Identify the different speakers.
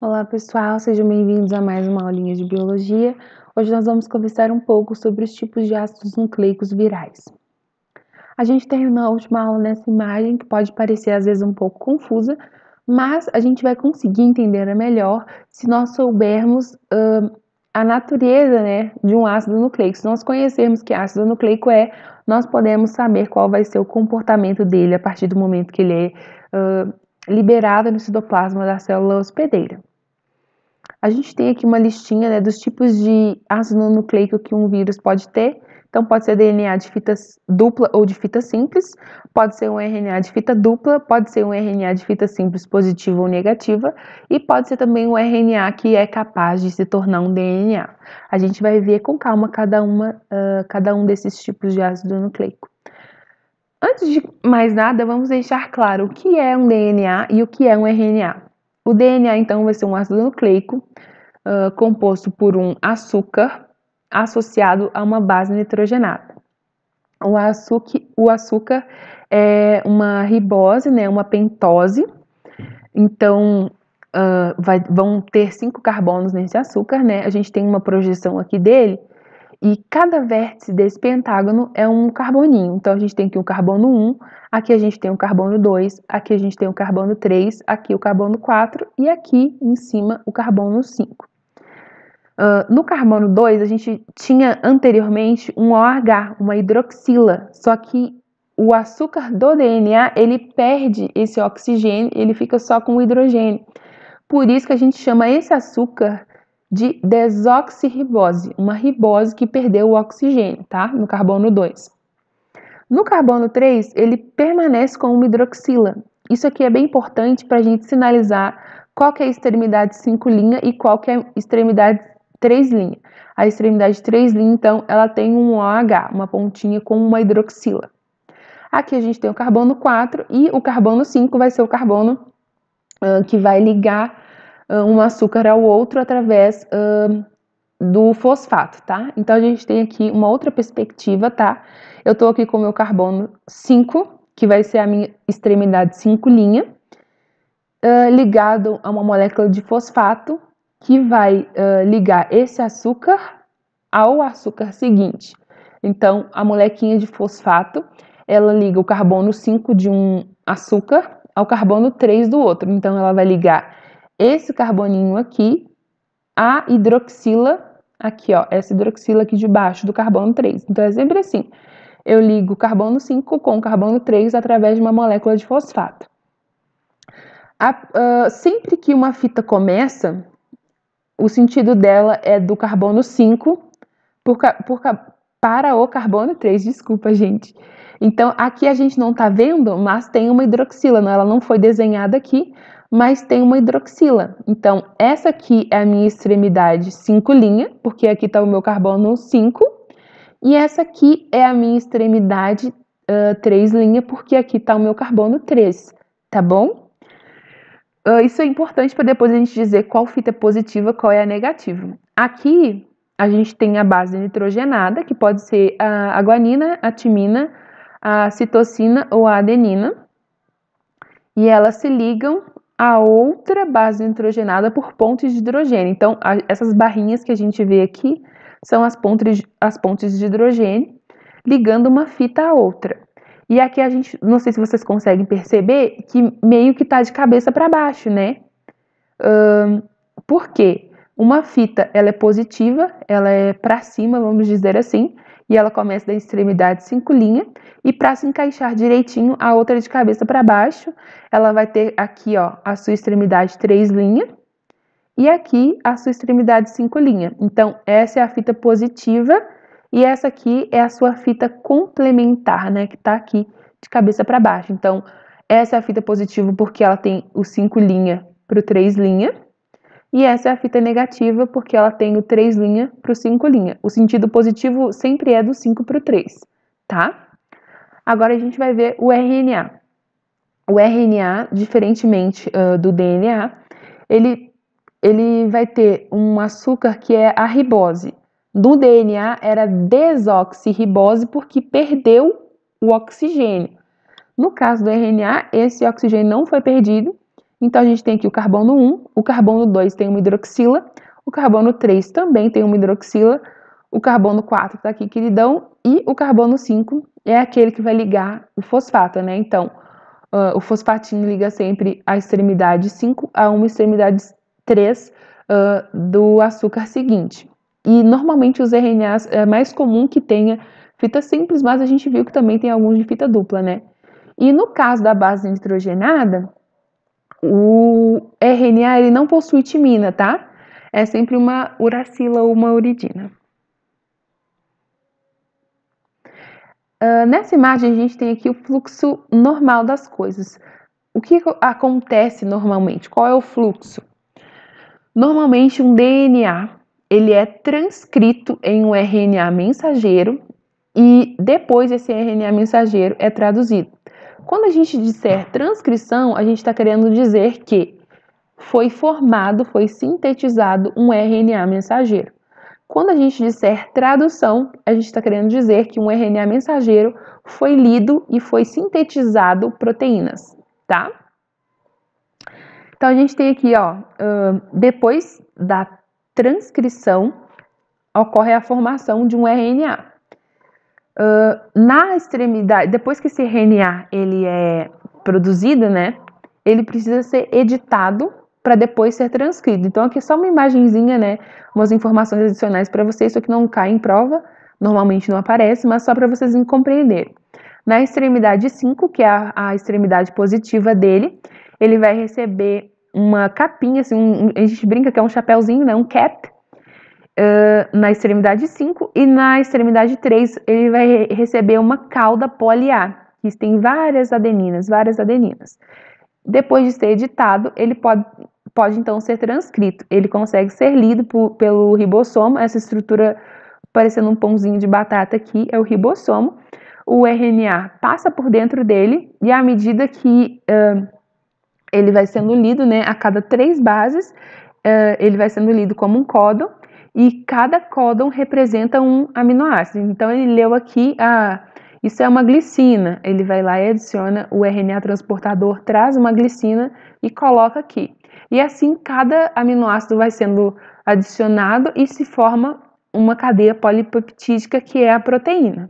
Speaker 1: Olá pessoal, sejam bem-vindos a mais uma aulinha de biologia. Hoje nós vamos conversar um pouco sobre os tipos de ácidos nucleicos virais. A gente terminou a última aula nessa imagem que pode parecer às vezes um pouco confusa, mas a gente vai conseguir entender melhor se nós soubermos a natureza, de um ácido nucleico. Se nós conhecermos que ácido nucleico é, nós podemos saber qual vai ser o comportamento dele a partir do momento que ele é liberado no citoplasma da célula hospedeira. A gente tem aqui uma listinha, dos tipos de ácido nucleico que um vírus pode ter. Então, pode ser DNA de fita dupla ou de fita simples, pode ser um RNA de fita dupla, pode ser um RNA de fita simples positiva ou negativa, e pode ser também um RNA que é capaz de se tornar um DNA. A gente vai ver com calma cada um desses tipos de ácido nucleico. Antes de mais nada, vamos deixar claro o que é um DNA e o que é um RNA. O DNA, então, vai ser um ácido nucleico composto por um açúcar associado a uma base nitrogenada. O açúcar é uma ribose, uma pentose, então vão ter 5 carbonos nesse açúcar, A gente tem uma projeção aqui dele, e cada vértice desse pentágono é um carboninho. Então, a gente tem aqui o carbono 1, aqui a gente tem o carbono 2, aqui a gente tem o carbono 3, aqui o carbono 4 e aqui em cima o carbono 5. No carbono 2, a gente tinha anteriormente um OH, uma hidroxila, só que o açúcar do DNA, ele perde esse oxigênio, ele fica só com o hidrogênio. Por isso que a gente chama esse açúcar de desoxirribose, uma ribose que perdeu o oxigênio, tá? No carbono 2. No carbono 3, ele permanece com uma hidroxila. Isso aqui é bem importante para a gente sinalizar qual que é a extremidade 5' e qual que é a extremidade 3'. A extremidade 3', então, ela tem um OH, uma pontinha com uma hidroxila. Aqui a gente tem o carbono 4 e o carbono 5 vai ser o carbono que vai ligar um açúcar ao outro através do fosfato, tá? Então, a gente tem aqui uma outra perspectiva, tá? Eu tô aqui com o meu carbono 5, que vai ser a minha extremidade 5', ligado a uma molécula de fosfato, que vai ligar esse açúcar ao açúcar seguinte. Então, a molequinha de fosfato, ela liga o carbono 5 de um açúcar ao carbono 3 do outro. Então, ela vai ligar esse carboninho aqui à hidroxila, aqui, ó, essa hidroxila aqui de baixo do carbono 3. Então, é sempre assim. Eu ligo o carbono 5 com o carbono 3 através de uma molécula de fosfato. Sempre que uma fita começa, o sentido dela é do carbono 5 para o carbono 3, desculpa, gente. Então, aqui a gente não tá vendo, mas tem uma hidroxila, ela não foi desenhada aqui, mas tem uma hidroxila. Então, essa aqui é a minha extremidade 5', porque aqui tá o meu carbono 5, e essa aqui é a minha extremidade 3', porque aqui tá o meu carbono 3, tá bom? Isso é importante para depois a gente dizer qual fita é positiva, qual é a negativa. Aqui a gente tem a base nitrogenada, que pode ser a guanina, a timina, a citosina ou a adenina, e elas se ligam a outra base nitrogenada por pontes de hidrogênio. Então, essas barrinhas que a gente vê aqui são as pontes de hidrogênio ligando uma fita a outra. E aqui a gente, não sei se vocês conseguem perceber, que meio que tá de cabeça para baixo, Por quê? Uma fita, ela é positiva, ela é para cima, vamos dizer assim, e ela começa da extremidade 5', e para se encaixar direitinho, a outra de cabeça para baixo, ela vai ter aqui, ó, a sua extremidade 3', e aqui a sua extremidade 5'. Então, essa é a fita positiva, e essa aqui é a sua fita complementar, que tá aqui de cabeça para baixo. Então, essa é a fita positiva porque ela tem o 5' para o 3', e essa é a fita negativa porque ela tem o 3' para o 5'. O sentido positivo sempre é do 5 para o 3, tá? Agora a gente vai ver o RNA. O RNA, diferentemente do DNA, ele vai ter um açúcar que é a ribose. Do DNA era desoxirribose porque perdeu o oxigênio. No caso do RNA, esse oxigênio não foi perdido Então, a gente tem aqui o carbono 1, o carbono 2 tem uma hidroxila, o carbono 3 também tem uma hidroxila, o carbono 4 está aqui, queridão, e o carbono 5 é aquele que vai ligar o fosfato, né? Então, o fosfatinho liga sempre a extremidade 5 a uma extremidade 3 do açúcar seguinte. E normalmente os RNAs é mais comum que tenha fita simples, mas a gente viu que também tem alguns de fita dupla, né? E no caso da base nitrogenada, o RNA ele não possui timina, tá? É sempre uma uracila ou uma uridina. Nessa imagem a gente tem aqui o fluxo normal das coisas. O que acontece normalmente? Qual é o fluxo? Normalmente um DNA ele é transcrito em um RNA mensageiro e depois esse RNA mensageiro é traduzido. Quando a gente disser transcrição, a gente está querendo dizer que foi formado, foi sintetizado um RNA mensageiro. Quando a gente disser tradução, a gente está querendo dizer que um RNA mensageiro foi lido e foi sintetizado proteínas, tá? Então a gente tem aqui, ó, depois da transcrição, ocorre a formação de um RNA. Na extremidade, depois que esse RNA ele é produzido, né, ele precisa ser editado para depois ser transcrito. Então aqui é só uma imagenzinha, né, umas informações adicionais para vocês, isso aqui não cai em prova, normalmente não aparece, mas só para vocês compreenderem. Na extremidade 5, que é a extremidade positiva dele, ele vai receber uma capinha, assim, a gente brinca que é um chapéuzinho, né, um cap, na extremidade 5, e na extremidade 3 ele vai receber uma cauda poli-A, que tem várias adeninas. Depois de ser editado, ele pode então ser transcrito. Ele consegue ser lido pelo ribossomo, essa estrutura parecendo um pãozinho de batata aqui é o ribossomo. O RNA passa por dentro dele e à medida que ele vai sendo lido, né, a cada 3 bases, ele vai sendo lido como um códon e cada códon representa um aminoácido. Então ele leu aqui, isso é uma glicina, ele vai lá e adiciona o RNA transportador, traz uma glicina e coloca aqui. E assim cada aminoácido vai sendo adicionado e se forma uma cadeia polipeptídica que é a proteína.